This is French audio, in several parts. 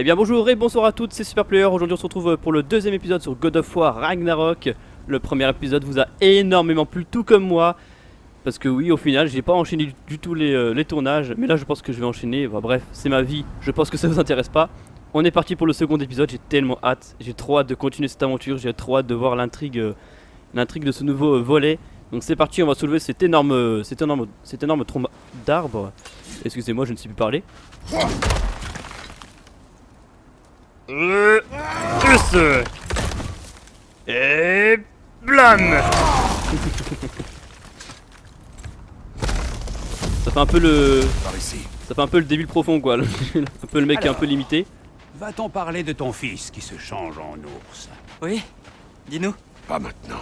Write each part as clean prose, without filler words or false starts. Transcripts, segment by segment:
Eh bien bonjour et bonsoir à toutes, c'est Superplayer. Aujourd'hui on se retrouve pour le deuxième épisode sur God of War Ragnarok. Le premier épisode vous a énormément plu, tout comme moi. Parce que oui, au final j'ai pas enchaîné du tout les tournages. Mais là je pense que je vais enchaîner, enfin, bref, c'est ma vie, je pense que ça vous intéresse pas. On est parti pour le second épisode, j'ai tellement hâte. J'ai trop hâte de continuer cette aventure, j'ai trop hâte de voir l'intrigue de ce nouveau volet. Donc c'est parti, on va soulever cet énorme tronc d'arbre. Excusez-moi, je ne sais plus parler. Et blam. Ça fait un peu le... Ça fait un peu le débile profond quoi, un peu le mec Alors, un peu limité. Va-t-on parler de ton fils qui se change en ours? Oui, dis-nous, Pas maintenant.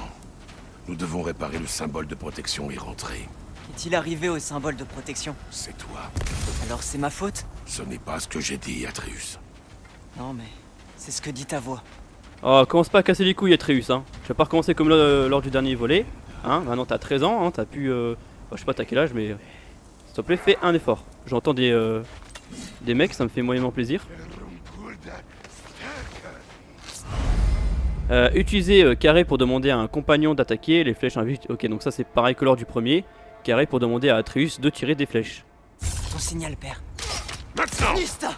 Nous devons réparer le symbole de protection et rentrer. est-il arrivé au symbole de protection? C'est toi. Alors c'est ma faute? Ce n'est pas ce que j'ai dit, Atreus. Non mais, c'est ce que dit ta voix. Oh, commence pas à casser les couilles Atreus hein. Tu vas pas recommencer comme lors du dernier volet. Hein, maintenant t'as 13 ans, hein, t'as pu... je sais pas t'as quel âge mais... S'il te plaît fais un effort. J'entends des mecs, ça me fait moyennement plaisir. Utilisez carré pour demander à un compagnon d'attaquer, les flèches invitent. Ok, donc ça c'est pareil que lors du premier. Carré pour demander à Atreus de tirer des flèches. Ton signal, père. Maintenant! Lista.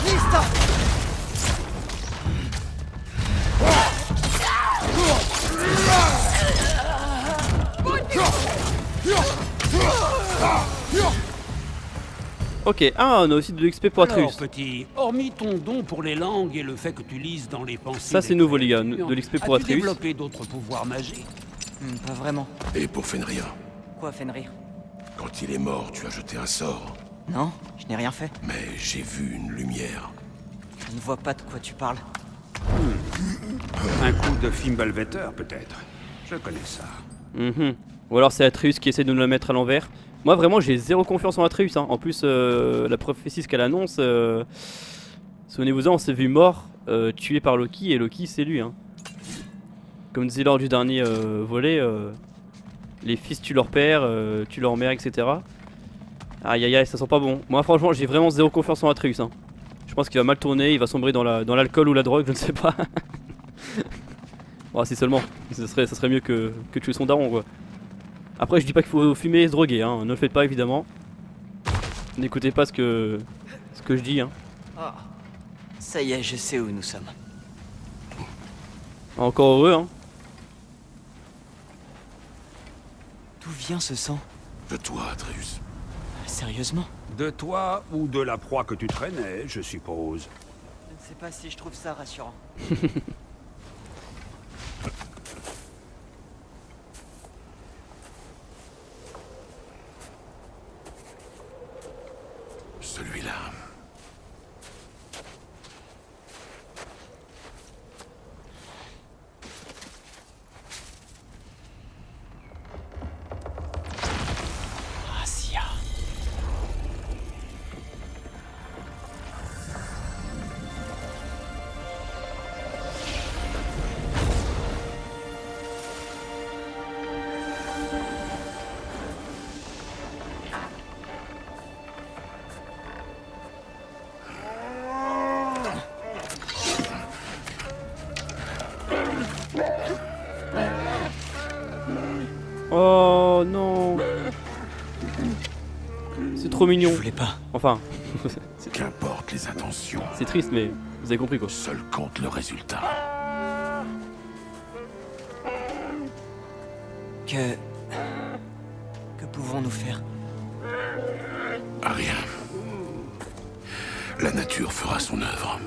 Lista. Ok, ah on a aussi de l'XP pour Alors, Atreus. petit, hormis ton don pour les langues et le fait que tu lises dans les pensées... Ça, c'est des nouveau, les gars, créatures, de l'XP pour as-tu Atreus. développé d'autres pouvoirs magiques? Pas vraiment. Et pour Fenrir, Quoi, Fenrir? quand il est mort, tu as jeté un sort. Non, je n'ai rien fait. Mais j'ai vu une lumière. Je ne vois pas de quoi tu parles. Un coup de Fimbulvetter, peut-être. Je connais ça. Ou alors c'est Atreus qui essaie de nous la mettre à l'envers. Moi vraiment j'ai zéro confiance en Atreus hein. En plus la prophétie ce qu'elle annonce, souvenez-vous-en, on s'est vu mort, tué par Loki et Loki c'est lui hein. Comme disait lors du dernier volet, les fils tuent leur père, tuent leur mère etc. Aïe aïe aïe ça sent pas bon. Moi franchement j'ai vraiment zéro confiance en Atreus hein. Je pense qu'il va mal tourner, il va sombrer dans l'alcool ou la drogue, je ne sais pas. Bon si seulement, ça serait mieux que tuer son daron quoi. Après je dis pas qu'il faut fumer et se droguer hein, ne le faites pas évidemment. N'écoutez pas ce que je dis hein. Ah, ça y est, je sais où nous sommes. Encore heureux hein. D'où vient ce sang? De toi, Atreus. Sérieusement? De toi ou de la proie que tu traînais, je suppose. Je ne sais pas si je trouve ça rassurant. Celui-là. Gracia. Oh non. C'est trop Je mignon. voulais pas. Enfin, Qu'importe les intentions. c'est triste mais vous avez compris quoi. Seul compte le résultat. Que pouvons-nous faire? Rien. La nature fera son œuvre.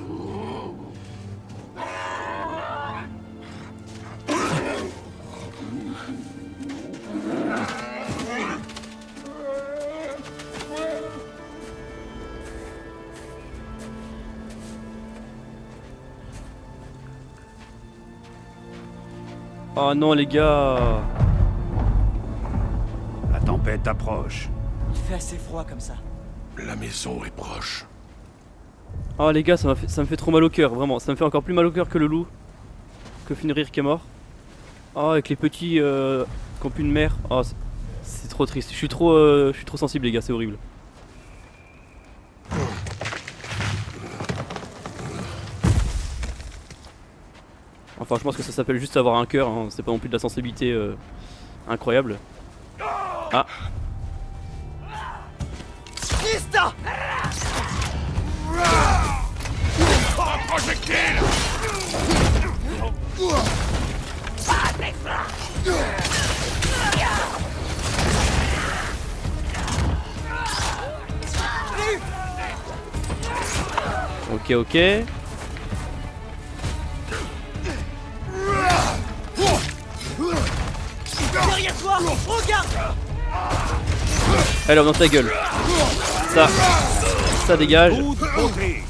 Oh non les gars. La tempête approche. Il fait assez froid comme ça. La maison est proche. Oh les gars, ça me fait trop mal au cœur, vraiment. Ça me fait encore plus mal au cœur que le loup. Que Fenrir qui est mort. Oh, avec les petits qui ont plus de mère. Oh, c'est trop triste. Je suis trop sensible, les gars, c'est horrible. Enfin, je pense que ça s'appelle juste avoir un cœur, hein. C'est pas non plus de la sensibilité incroyable. Ah! Krista! Projectile! Ok, ok. Derrière toi! Regarde! Alors dans ta gueule. Ça dégage. Coup de beauté.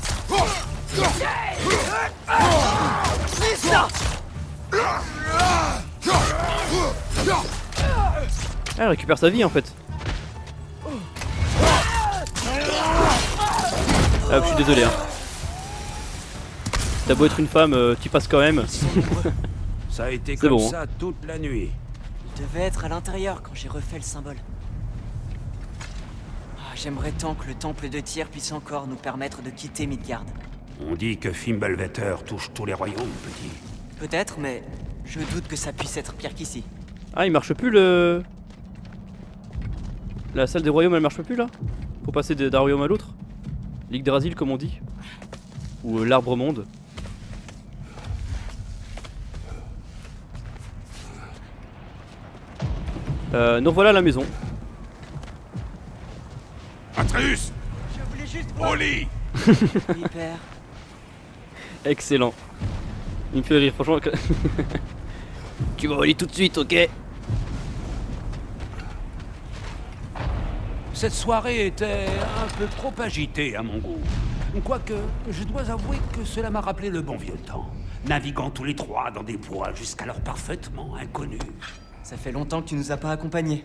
Krista! Elle récupère sa vie en fait. Ah, je suis désolé. Hein. T'as beau être une femme, tu passes quand même. Ça a été C'est comme bon, ça toute la nuit. Il devait être à l'intérieur quand j'ai refait le symbole. Ah, j'aimerais tant que le temple de Tyr puisse encore nous permettre de quitter Midgard. On dit que Fimbulvetter touche tous les royaumes, petit. Peut-être, mais je doute que ça puisse être pire qu'ici. Ah, il marche plus le. La salle des royaumes, elle marche plus là? Pour passer d'un royaume à l'autre? L'Yggdrasil, comme on dit. Ou l'arbre monde. Nous voilà à la maison. Atreus! Je voulais juste Au lit! Oui, père. Excellent. Il me fait rire, franchement. Tu vas au lit tout de suite, ok? Cette soirée était un peu trop agitée à mon goût. Quoique, je dois avouer que cela m'a rappelé le bon vieux temps. Naviguant tous les trois dans des bois jusqu'alors parfaitement inconnus. Ça fait longtemps que tu nous as pas accompagnés.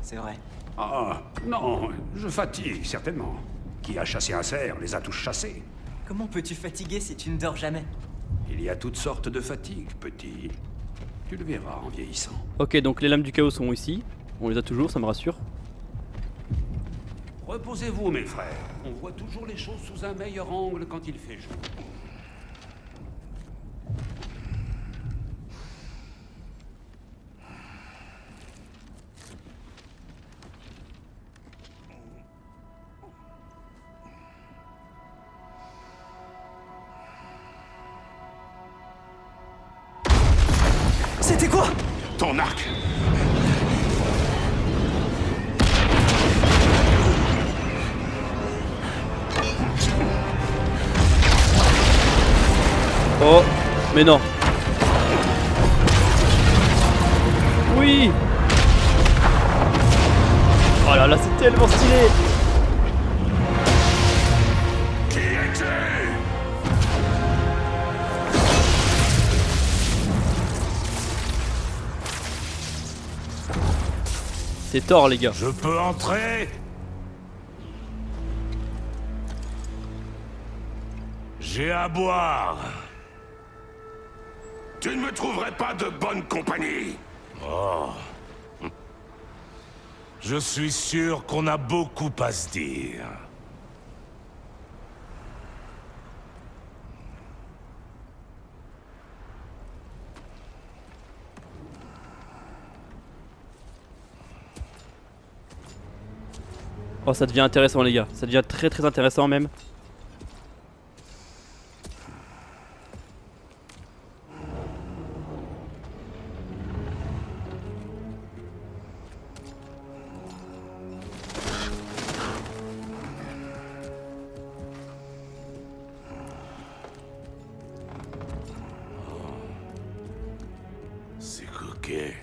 C'est vrai. Ah, non, je fatigue, certainement. Qui a chassé un cerf les a tous chassés. Comment peux-tu fatiguer si tu ne dors jamais? Il y a toutes sortes de fatigues, petit. Tu le verras en vieillissant. Ok, donc les lames du chaos sont ici. On les a toujours, ça me rassure. Reposez-vous, mes frères. On voit toujours les choses sous un meilleur angle quand il fait jour. C'était quoi? Ton arc! Oh, mais non. Oui. Oh là là, c'est tellement stylé. Qui es-tu? C'est Thor, les gars. Je peux entrer? J'ai à boire. Tu ne me trouverais pas de bonne compagnie. Oh. Je suis sûr qu'on a beaucoup à se dire. Oh, ça devient intéressant, les gars. Ça devient très très intéressant même. C'est coquet.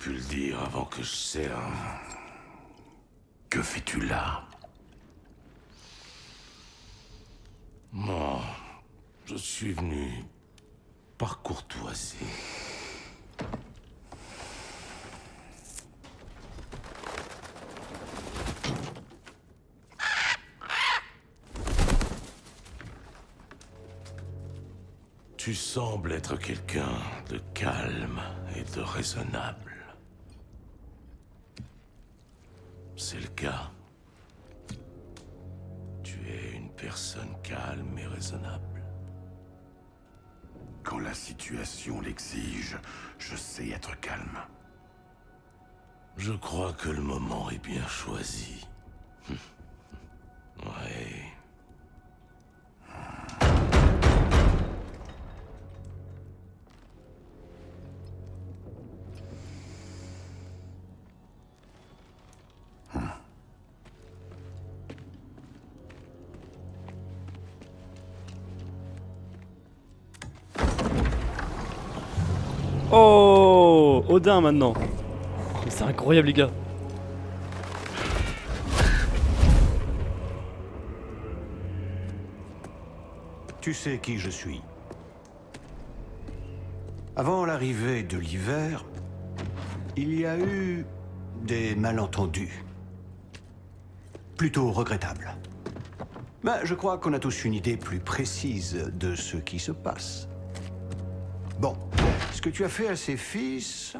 pu le dire avant que je serve. Que fais-tu là? Moi, je suis venu par courtoisie. Tu sembles être quelqu'un de calme et de raisonnable. C'est le cas. Tu es une personne calme et raisonnable. Quand la situation l'exige, je sais être calme. Je crois que le moment est bien choisi. Ouais. Oh, Odin maintenant. Mais c'est incroyable les gars. Tu sais qui je suis. Avant l'arrivée de l'hiver, il y a eu des malentendus. Plutôt regrettables. Mais je crois qu'on a tous une idée plus précise de ce qui se passe. Bon, ce que tu as fait à ses fils...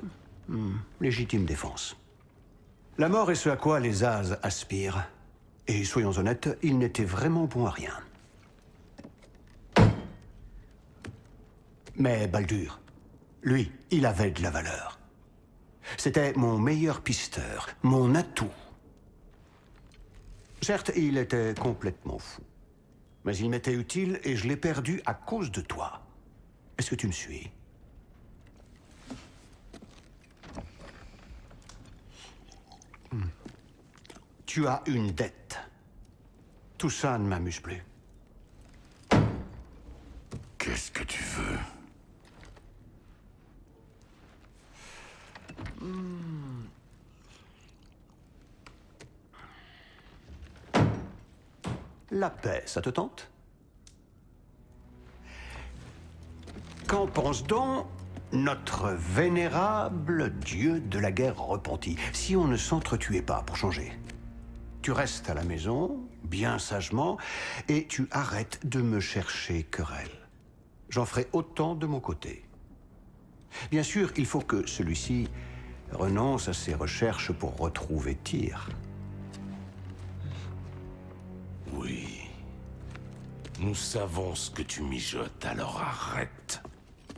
légitime défense. La mort est ce à quoi les As aspirent. Et soyons honnêtes, ils n'étaient vraiment bons à rien. Mais Baldur, lui, il avait de la valeur. C'était mon meilleur pisteur, mon atout. Certes, il était complètement fou. Mais il m'était utile et je l'ai perdu à cause de toi. Est-ce que tu me suis? Tu as une dette. Tout ça ne m'amuse plus. Qu'est-ce que tu veux? La paix, ça te tente? Qu'en pense donc notre vénérable dieu de la guerre repenti, si on ne s'entretuait pas pour changer? Tu restes à la maison, bien sagement, et tu arrêtes de me chercher querelle. J'en ferai autant de mon côté. Bien sûr, il faut que celui-ci renonce à ses recherches pour retrouver Tyr. Oui. Nous savons ce que tu mijotes, alors arrête.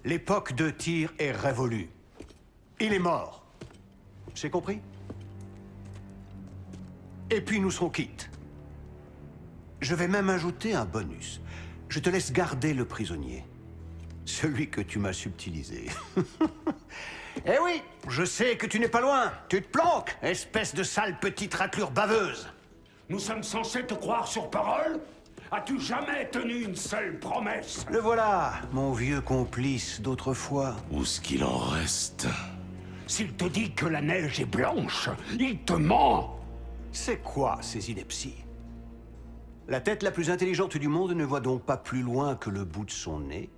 L'époque de Tyr est révolue. Il est mort. C'est compris? Et puis nous serons quittes. Je vais même ajouter un bonus. Je te laisse garder le prisonnier. Celui que tu m'as subtilisé. Eh oui, je sais que tu n'es pas loin. Tu te planques, espèce de sale petite raclure baveuse. Nous sommes censés te croire sur parole? As-tu jamais tenu une seule promesse? Le voilà, mon vieux complice d'autrefois. Où ce qu'il en reste? S'il te dit que la neige est blanche, il te ment! C'est quoi ces inepties? La tête la plus intelligente du monde ne voit donc pas plus loin que le bout de son nez?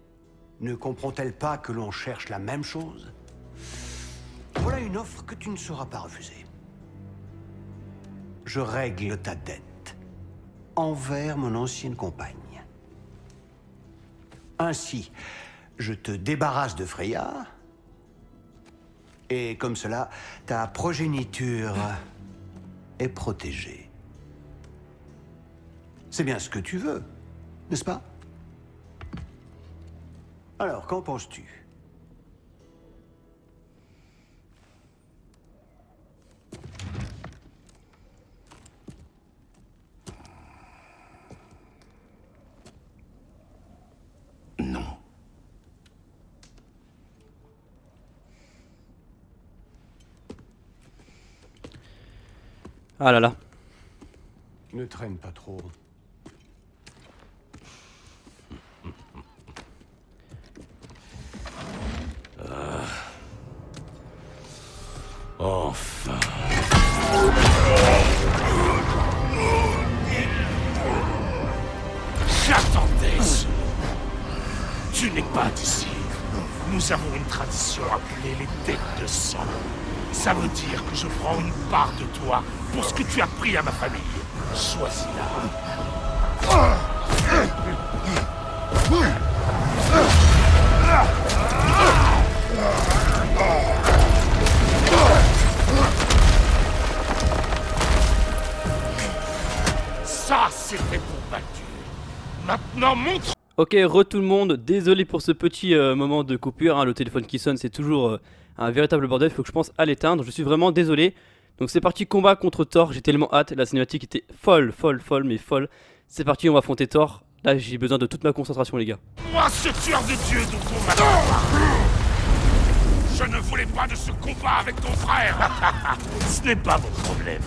Ne comprend-elle pas que l'on cherche la même chose? Voilà une offre que tu ne sauras pas refuser. Je règle ta dette envers mon ancienne compagne. Ainsi, je te débarrasse de Freya, et comme cela, ta progéniture est protégée. C'est bien ce que tu veux, n'est-ce pas? Alors, qu'en penses-tu? Non. Ah là là. Ne traîne pas trop. Nous avons une tradition appelée les dettes de sang. Ça veut dire que je prends une part de toi pour ce que tu as pris à ma famille. Choisis-la. Ça, c'était pour battu. Maintenant, montre. Ok, tout le monde, désolé pour ce petit moment de coupure, hein. Le téléphone qui sonne c'est toujours un véritable bordel, il faut que je pense à l'éteindre, je suis vraiment désolé. Donc c'est parti, combat contre Thor, j'ai tellement hâte, la cinématique était folle, mais folle. C'est parti, on va affronter Thor, là j'ai besoin de toute ma concentration les gars. Moi, ce tueur de Dieu dont on m'a parlé. Je ne voulais pas de ce combat avec ton frère. Ce n'est pas mon problème.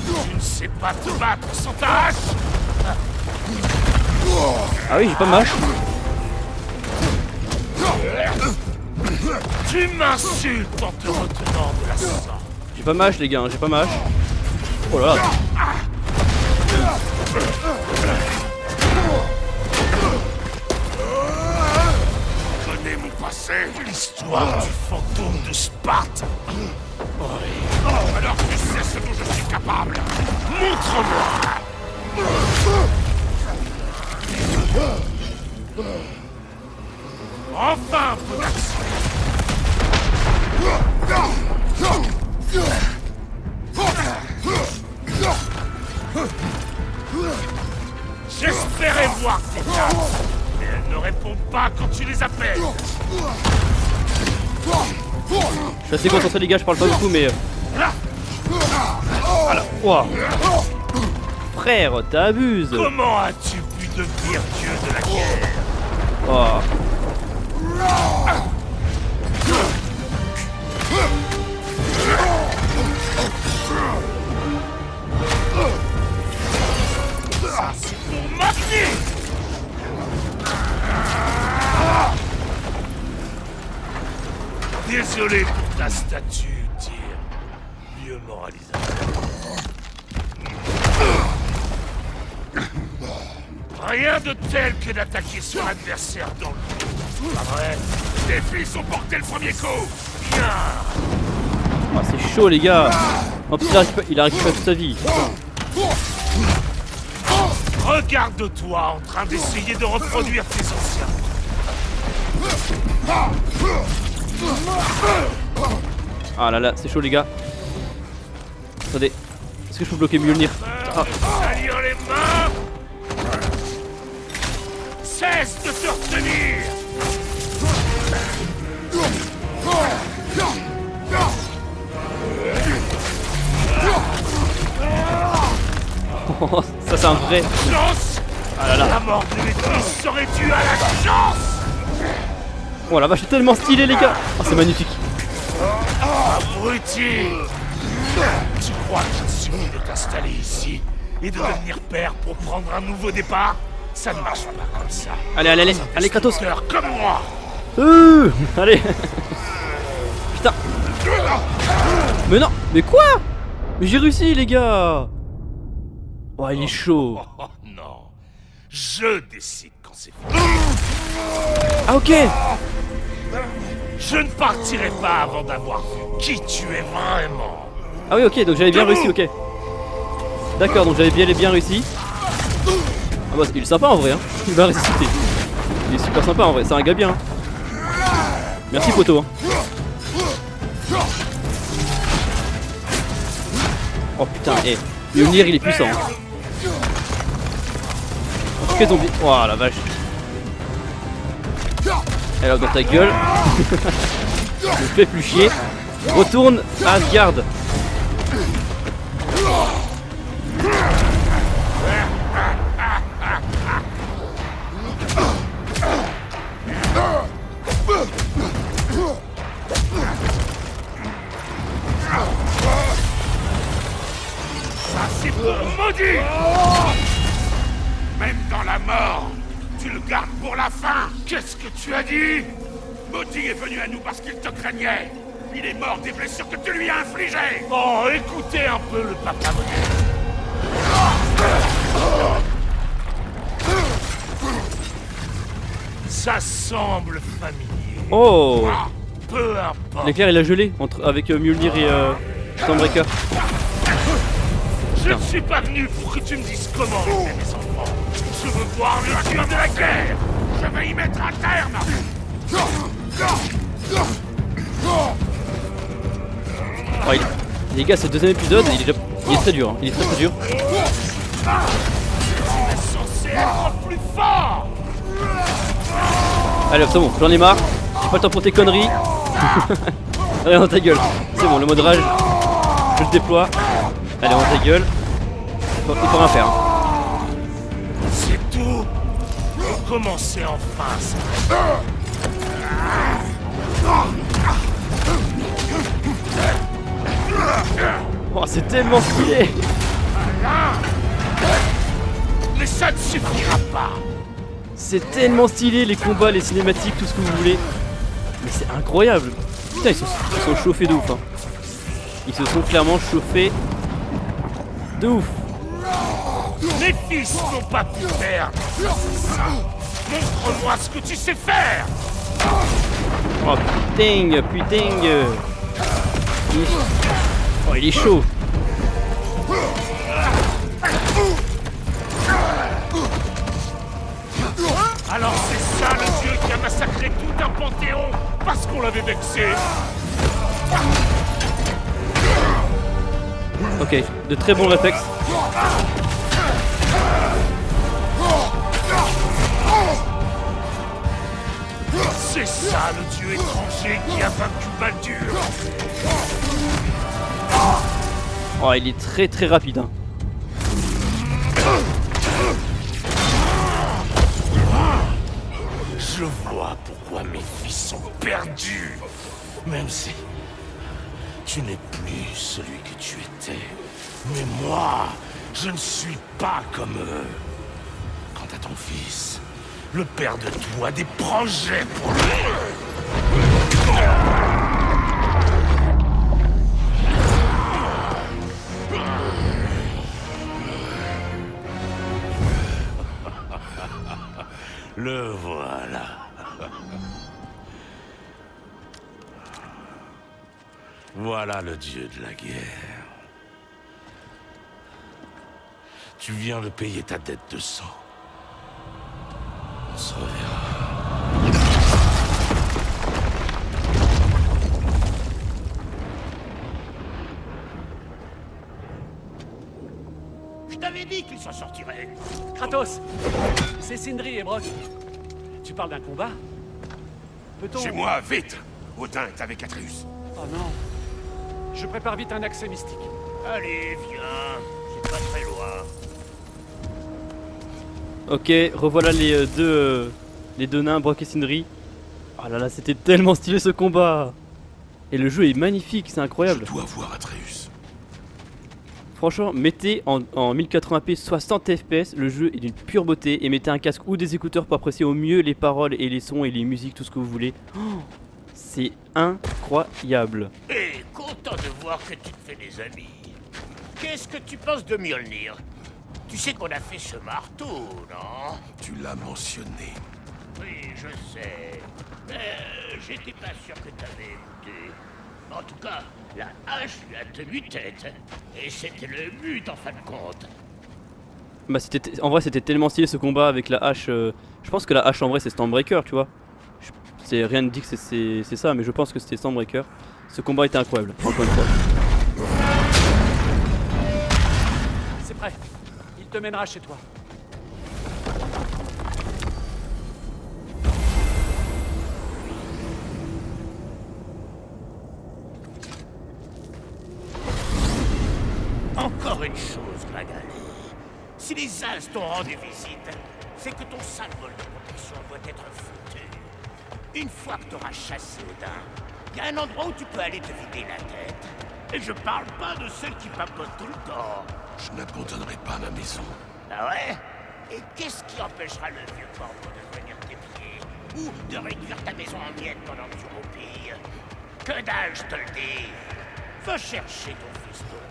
Tu ne sais pas te battre sans ta hache. Ah oui, j'ai pas ma hache. Tu m'insultes en te retenant de la sang. J'ai pas ma hache les gars, hein, j'ai pas ma hache. Oh là là. Je connais mon passé, l'histoire du fantôme de Sparte. Oui. Alors tu sais ce dont je suis capable. Montre-moi. Enfin un peu d'action. J'espérais voir tes cartes, mais elles ne répondent pas quand tu les appelles. Je suis assez concentré les gars, je parle pas beaucoup mais... Voilà, wow. Frère, t'abuses. Comment as-tu pu devenir dieu de la guerre? Oh. Ça, c'est pour m'amener. Désolé pour ta statue, Tyr. Vieux moralisateur. Rien de tel que d'attaquer son adversaire dans le dos. Pas vrai? Les filles sont portées le premier coup. Bien. Oh, c'est chaud les gars. En plus il a récupéré toute sa vie. Regarde-toi en train d'essayer de reproduire tes anciens. Ah là là, c'est chaud les gars. Attendez, est-ce que je peux bloquer Mjolnir? Ah. Salir les mains. Cesse de te retenir. Oh, ça c'est un vrai. Chance. Ah là là. La mort de Métis serait due à la chance. Oh la vache, c'est tellement stylé les gars. Oh, c'est magnifique. Abruti. Tu crois qu'il suffit de t'installer ici et de devenir père pour prendre un nouveau départ? Ça ne marche pas comme ça. Allez Kratos. Comme moi. Allez. Putain. Mais non, mais quoi? Mais j'ai réussi les gars. Oh il est chaud. Oh non. Je décide quand c'est fini. Ah ok. Je ne partirai pas avant d'avoir vu qui tu es vraiment. Ah oui ok, donc j'avais bien réussi, ok. D'accord, donc j'avais bien réussi. Ah bah il est sympa en vrai hein. Il va ressusciter. Il est super sympa en vrai, c'est un gars bien hein. Merci poto hein. Oh putain, Mjolnir il est puissant hein. En tout cas zombie. Oh la vache. Alors dans ta gueule. Je me fais plus chier. Retourne à Asgard. Ça c'est pour maudit. Même dans la mort, tu le gardes pour la fin. Qu'est-ce que tu as dit? Maudit est venu à nous parce qu'il te craignait. Il est mort des blessures que tu lui as infligées. Oh, écoutez un peu le papa modèle. Ça semble familier. Oh. Ah, Peu importe. L'éclair il a gelé avec Mjolnir et Stormbreaker. Je ne suis pas venu pour que tu me dises comment élever mes enfants. Je veux voir le dieu de la guerre. Je vais y mettre un terme. Oh, les gars, c'est le deuxième épisode, il est très dur, hein. Il est très dur. Tu es censé être plus fort. Allez hop, c'est bon, j'en ai marre. J'ai pas le temps pour tes conneries. Allez, dans ta gueule. C'est bon, le mode rage, je le déploie. Allez, dans ta gueule. Il faut rien faire. Hein. C'est tout. Faut commencer enfin ça. Oh, c'est tellement stylé. Mais ça ne suffira pas. C'est tellement stylé, les combats, les cinématiques, tout ce que vous voulez. Mais c'est incroyable. Putain, ils sont chauffés de ouf. Hein. Ils se sont clairement chauffés de ouf. Mes fils n'ont pas pu perdre. Montre-moi ce que tu sais faire. Oh putain, putain. Oh, il est chaud. Alors c'est ça le dieu qui a massacré tout un panthéon parce qu'on l'avait vexé. Ok, de très bons réflexes. C'est ça le dieu étranger qui a vaincu Baldur. Oh, il est très très rapide. Hein. Je vois pourquoi mes fils sont perdus. Même si tu n'es plus celui que tu étais. Mais moi, je ne suis pas comme eux. Quant à ton fils, le père de tout a des projets pour lui. Le voilà. Voilà le dieu de la guerre. Tu viens de payer ta dette de sang. On se reverra. Je t'avais dit qu'il s'en sortirait. Kratos, c'est Sindri et Brok. Tu parles d'un combat? Peut-on... Chez moi, vite! Odin est avec Atreus. Oh non. Je prépare vite un accès mystique. Allez, viens. C'est pas très loin. Ok, revoilà les deux nains, Brok et Sindri. Oh là là, c'était tellement stylé ce combat. Et le jeu est magnifique, c'est incroyable. Je dois voir Atreus. Franchement, mettez en 1080p 60 fps, le jeu est d'une pure beauté. Et mettez un casque ou des écouteurs pour apprécier au mieux les paroles et les sons et les musiques, tout ce que vous voulez. Oh, c'est incroyable. Hé, content de voir que tu te fais des amis. Qu'est-ce que tu penses de Mjolnir? Tu sais qu'on a fait ce marteau, non? Tu l'as mentionné. Oui, je sais. Mais j'étais pas sûr que t'avais écouté. En tout cas, la hache lui a tenu tête. Et c'était le but en fin de compte. Bah en vrai c'était tellement stylé ce combat avec la hache. Je pense que la hache en vrai c'est Stormbreaker, tu vois. C'est rien ne dit que c'est ça, mais je pense que c'était Stormbreaker. Ce combat était incroyable, encore une fois. C'est prêt. Il te mènera chez toi. Encore une chose, Gragal. Si les As t'ont rendu visite, c'est que ton symbole de protection doit être foutu. Une fois que t'auras chassé Odin, il y a un endroit où tu peux aller te vider la tête. Et je parle pas de celle qui papote tout le temps. Je n'abandonnerai pas ma maison. Ah ouais? Et qu'est-ce qui empêchera le vieux corbeau de venir t'épier? Ou de réduire ta maison en miettes pendant que tu roupilles? Que dalle, je te le dis! Va chercher ton fiston.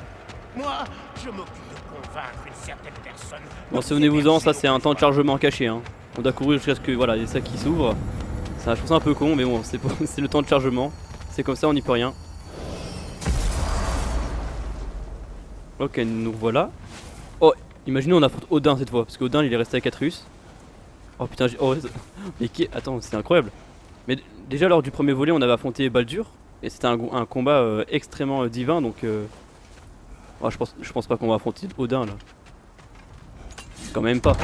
Moi, je m'occupe de convaincre une certaine personne. Bon, souvenez-vous-en, ça c'est un temps de chargement caché. Hein. On doit courir jusqu'à ce que voilà, il y ait ça qui s'ouvre. Ça, je trouve ça un peu con, mais bon, c'est le temps de chargement. C'est comme ça, on n'y peut rien. Ok, nous voilà. Oh, imaginez on affronte Odin cette fois, parce qu'Odin il est resté avec Atreus. Oh putain, oh, mais attends, c'est incroyable. Mais déjà lors du premier volet on avait affronté Baldur, et c'était un combat extrêmement divin, donc oh, je pense pas qu'on va affronter Odin là. Quand même pas.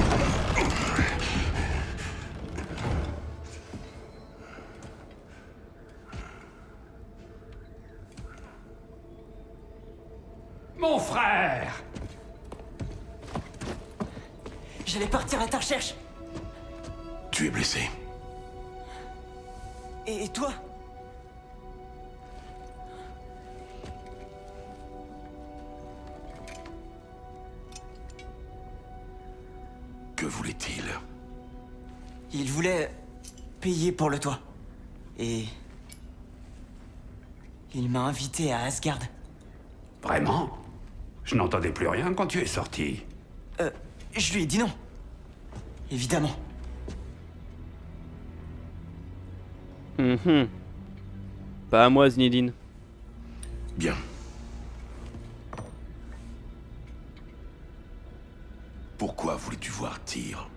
Mon frère! J'allais partir à ta recherche. Tu es blessé. Et toi? Que voulait-il? Il voulait payer pour le toit. Et... il m'a invité à Asgard. Vraiment? Je n'entendais plus rien quand tu es sorti. Je lui ai dit non. Évidemment. Pas à moi Zinedine. Bien. Pourquoi voulais-tu voir Tyr?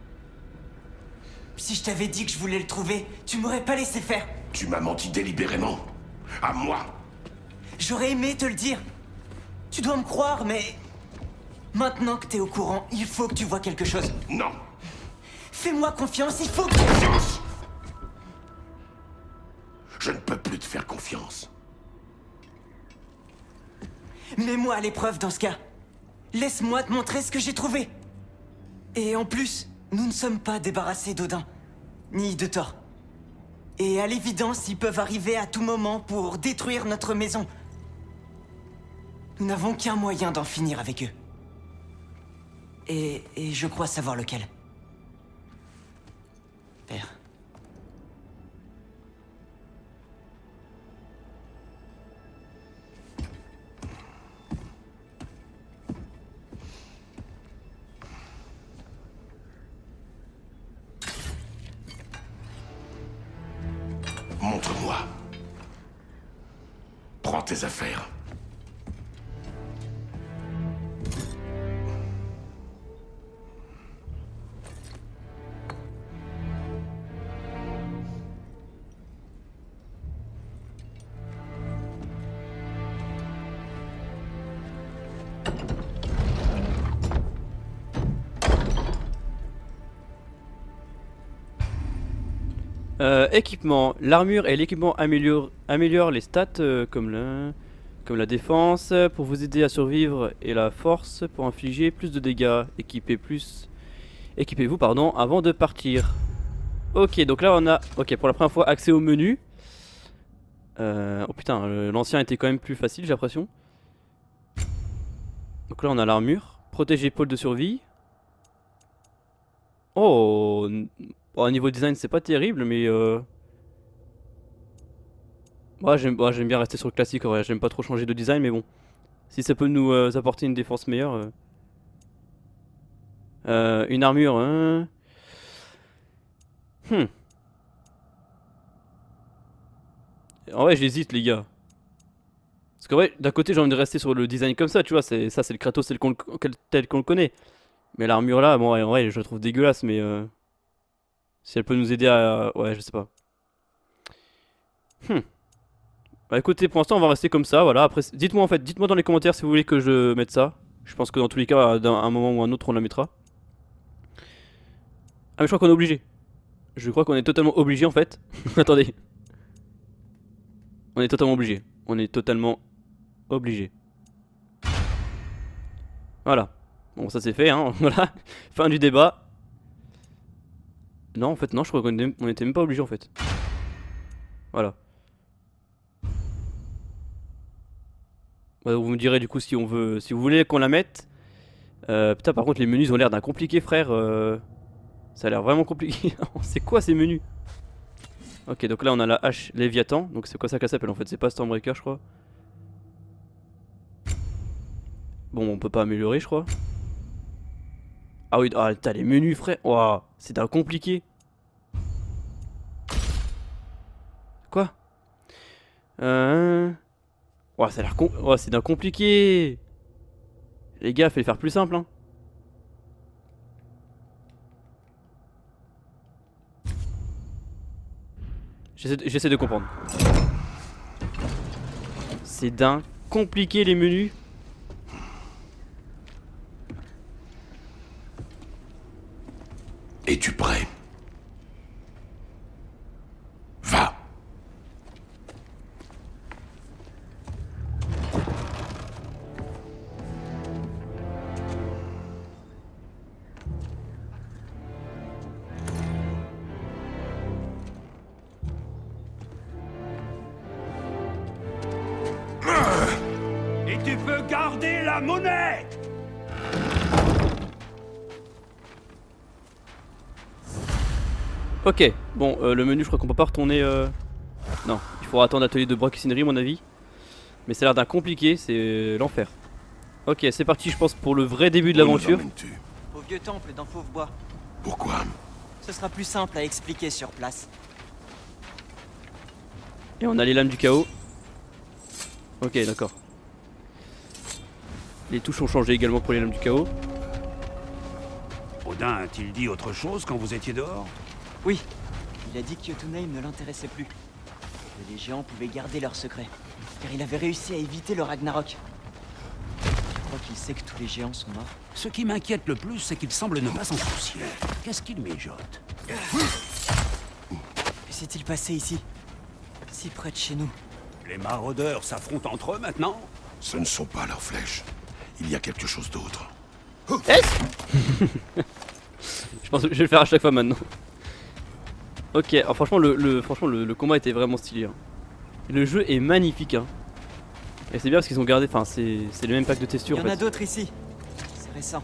Si je t'avais dit que je voulais le trouver, tu m'aurais pas laissé faire. Tu m'as menti délibérément. À moi. J'aurais aimé te le dire. Tu dois me croire, mais... maintenant que t'es au courant, il faut que tu vois quelque chose. Non. Fais-moi confiance, il faut que... Confiance. Je ne peux plus te faire confiance. Mets-moi à l'épreuve dans ce cas. Laisse-moi te montrer ce que j'ai trouvé. Et en plus, nous ne sommes pas débarrassés d'Odin, ni de Thor. Et à l'évidence, ils peuvent arriver à tout moment pour détruire notre maison. Nous n'avons qu'un moyen d'en finir avec eux. Et je crois savoir lequel. Père. Montre-moi. Prends tes affaires. Équipement. L'armure et l'équipement améliorent les stats comme la défense pour vous aider à survivre et la force pour infliger plus de dégâts. Équipez-vous pardon avant de partir. Ok, donc là on a pour la première fois accès au menu. Oh putain, l'ancien était quand même plus facile, j'ai l'impression. Donc là on a l'armure, protéger pôle de survie. Oh, au niveau design c'est pas terrible mais ouais, j'aime bien rester sur le classique, ouais. J'aime pas trop changer de design mais bon. Si ça peut nous apporter une défense meilleure. Une armure, hein. En vrai j'hésite les gars. Parce qu'en vrai d'un côté j'ai envie de rester sur le design comme ça, tu vois, c'est le Kratos tel qu'on le connaît. Mais l'armure là, bon en vrai je la trouve dégueulasse mais si elle peut nous aider à... ouais je sais pas. Bah écoutez pour l'instant on va rester comme ça, voilà. Après dites-moi dans les commentaires si vous voulez que je mette ça. Je pense que dans tous les cas d'un un moment ou un autre on la mettra. Ah mais je crois qu'on est obligé. Je crois qu'on est totalement obligé en fait. Attendez. On est totalement obligé. On est totalement obligé. Voilà. Bon ça c'est fait hein. Voilà. Fin du débat. Non en fait non, je crois qu'on était même pas obligé en fait. Voilà. Vous me direz du coup si on veut, si vous voulez qu'on la mette. Putain par contre les menus ont l'air d'un compliqué frère. Ça a l'air vraiment compliqué. C'est quoi ces menus? Ok donc là on a la hache Léviathan. Donc c'est quoi ça qu'elle s'appelle en fait? C'est pas Stormbreaker je crois. Bon on peut pas améliorer je crois. Ah oui, ah t'as les menus frère. Waouh, c'est d'un compliqué. Quoi? Ouais, ça a l'air ouais, c'est d'un compliqué. Les gars, fallait faire plus simple, hein. J'essaie de comprendre. C'est d'un compliqué les menus. Es-tu prêt? Va. Et tu peux garder la monnaie! Ok, bon, le menu, je crois qu'on peut pas retourner. Non, il faudra attendre l'atelier de Brock et Sindri, à mon avis. Mais ça a l'air d'un compliqué, c'est l'enfer. Ok, c'est parti, je pense, pour le vrai début de Où nous l'aventure. emmènes-tu? Au vieux temple dans Fauve-Bois. Pourquoi? Ce sera plus simple à expliquer sur place. Et on a les lames du chaos. Ok, d'accord. Les touches ont changé également pour les lames du chaos. Odin a-t-il dit autre chose quand vous étiez dehors? Oui, il a dit que Jotunheim ne l'intéressait plus. Que les géants pouvaient garder leur secret. Car il avait réussi à éviter le Ragnarok. Je crois qu'il sait que tous les géants sont morts. Ce qui m'inquiète le plus, c'est qu'il semble ne pas s'en soucier. Qu'est-ce qu'il mijote? Que s'est-il passé ici? Si près de chez nous. Les maraudeurs s'affrontent entre eux maintenant? Ce ne sont pas leurs flèches. Il y a quelque chose d'autre. Je pense que je vais le faire à chaque fois maintenant. Ok, alors franchement, le combat était vraiment stylé, hein. Le jeu est magnifique, hein. Et c'est bien parce qu'ils ont gardé, enfin c'est le même pack de textures Il en y en a fait. d'autres ici. C'est récent.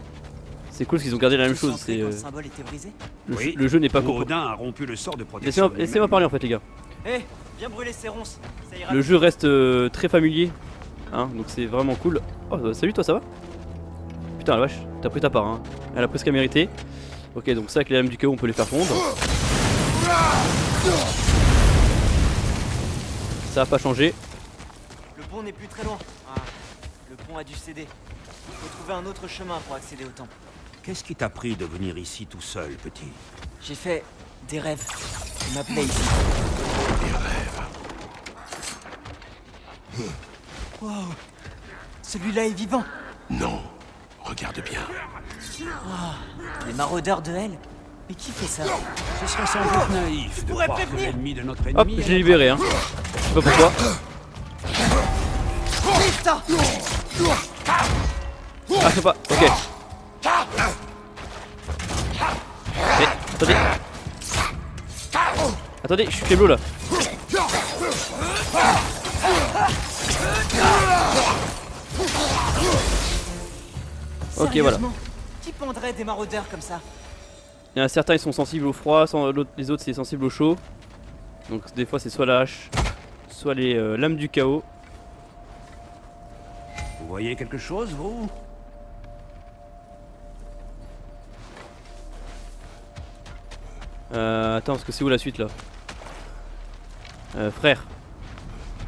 C'est cool parce qu'ils ont gardé la même chose. Concentré C'est quand le symbole était brisé. le jeu n'est pas Où complet. Odin a rompu le sort de protection. Laissez-moi parler en fait les gars. Hé, viens brûler ces ronces. Ça ira. Le jeu reste très familier, hein, donc c'est vraiment cool. Oh salut toi, ça va? Putain la vache, t'as pris ta part, hein. Elle a pris ce qu'elle méritait. Ok, donc ça avec les lames du chaos on peut les faire fondre. Ça a pas changé. Le pont n'est plus très loin. Ah, le pont a dû céder. Il faut trouver un autre chemin pour accéder au temple. Qu'est-ce qui t'a pris de venir ici tout seul, petit? J'ai fait des rêves. Il m'appelait ici. Des rêves. Wow. Celui-là est vivant. Non. Regarde bien. Les maraudeurs de Hell. Mais qui fait ça? Ce serait sans doute naïf de pourrais croire que prévenir. l'ennemi de notre ennemi... Hop, est j'ai libéré, hein. Je sais pas pourquoi. Putain. Ah, je sais pas, ok. Mais, attendez. Attendez, je suis faible là. Ok, voilà. Sérieusement, qui pondrait des maraudeurs comme ça? Il y en a certains, ils sont sensibles au froid, les autres, c'est sensible au chaud. Donc, des fois, c'est soit la hache, soit les lames du chaos. Vous voyez quelque chose, vous? Attends, parce que c'est où la suite là? Frère.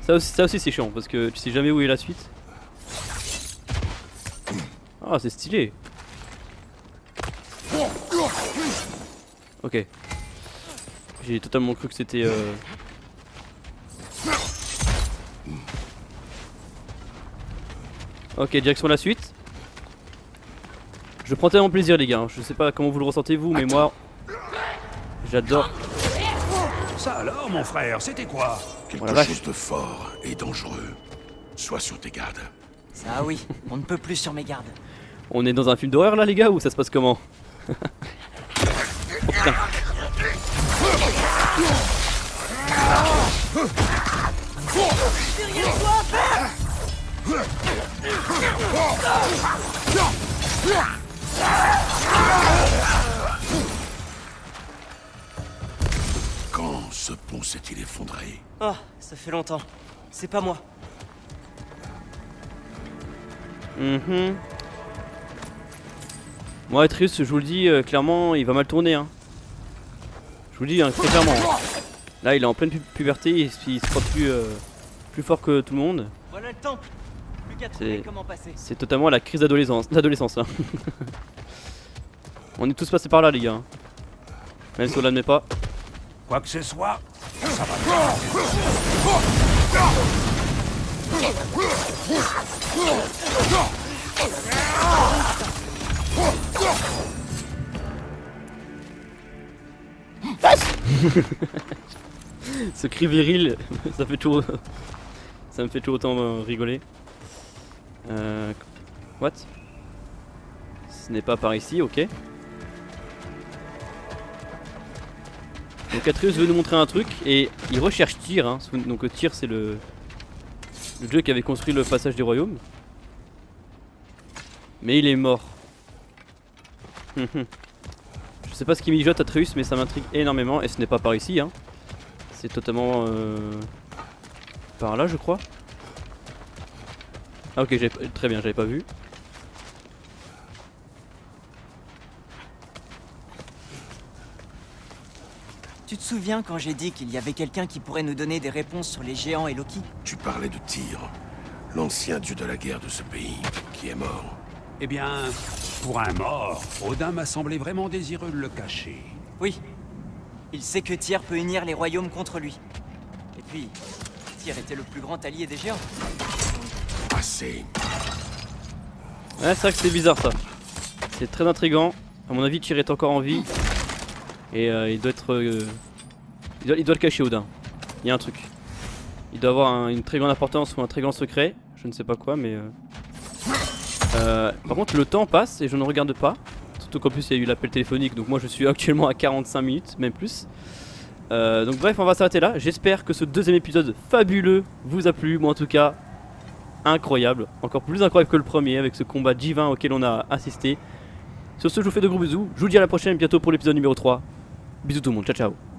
Ça aussi c'est chiant parce que tu sais jamais où est la suite. Ah, c'est stylé. Ok. J'ai totalement cru que c'était. Ok, direction la suite. Je prends tellement plaisir, les gars, hein. Je sais pas comment vous le ressentez vous, mais moi. J'adore. Ça alors, mon frère, c'était quoi? Quelque Oh la vache. chose de fort et dangereux. Sois sur tes gardes. Ça oui, on ne peut plus sur mes gardes. On est dans un film d'horreur là, les gars, ou ça se passe comment? Oh putain. Quand ce pont s'est-il effondré? Oh, ça fait longtemps. C'est pas moi. Moi, Atreus, je vous le dis clairement, il va mal tourner, hein. Je vous le dis, hein, très clairement. Là, il est en pleine puberté, il se croit plus plus fort que tout le monde. Voilà le temple. Plus qu'à C'est- trouver comment passer. C'est totalement la crise d'adolescence là. On est tous passés par là les gars. Hein. Même si on l'admet pas. Quoi que ce soit, ça va bien. Ce cri viril, ça fait toujours. Ça me fait toujours autant rigoler. What? Ce n'est pas par ici, ok. Donc Atreus veut nous montrer un truc et il recherche Tyr. Hein. Donc Tyr c'est le dieu qui avait construit le passage des royaumes. Mais il est mort. Je sais pas ce qu'il mijote Atreus mais ça m'intrigue énormément et ce n'est pas par ici. Hein. C'est totalement par là je crois. Ah ok très bien j'avais pas vu. Tu te souviens quand j'ai dit qu'il y avait quelqu'un qui pourrait nous donner des réponses sur les géants et Loki? Tu parlais de Tyr, l'ancien dieu de la guerre de ce pays, qui est mort. Eh bien, pour un mort, Odin m'a semblé vraiment désireux de le cacher. Oui. Il sait que Tyr peut unir les royaumes contre lui. Et puis, Tyr était le plus grand allié des géants. Assez. Ouais c'est vrai que c'est bizarre ça. C'est très intriguant. À mon avis Tyr est encore en vie. Et il doit être... il doit le cacher Odin. Il y a un truc. Il doit avoir une très grande importance ou un très grand secret. Je ne sais pas quoi mais... par contre le temps passe et je ne regarde pas. Surtout qu'en plus il y a eu l'appel téléphonique. Donc moi je suis actuellement à 45 minutes, même plus. Donc bref on va s'arrêter là. J'espère que ce deuxième épisode fabuleux vous a plu. Moi en tout cas incroyable. Encore plus incroyable que le premier avec ce combat divin auquel on a assisté. Sur ce je vous fais de gros bisous. Je vous dis à la prochaine bientôt pour l'épisode numéro 3. Bisous tout le monde, ciao ciao.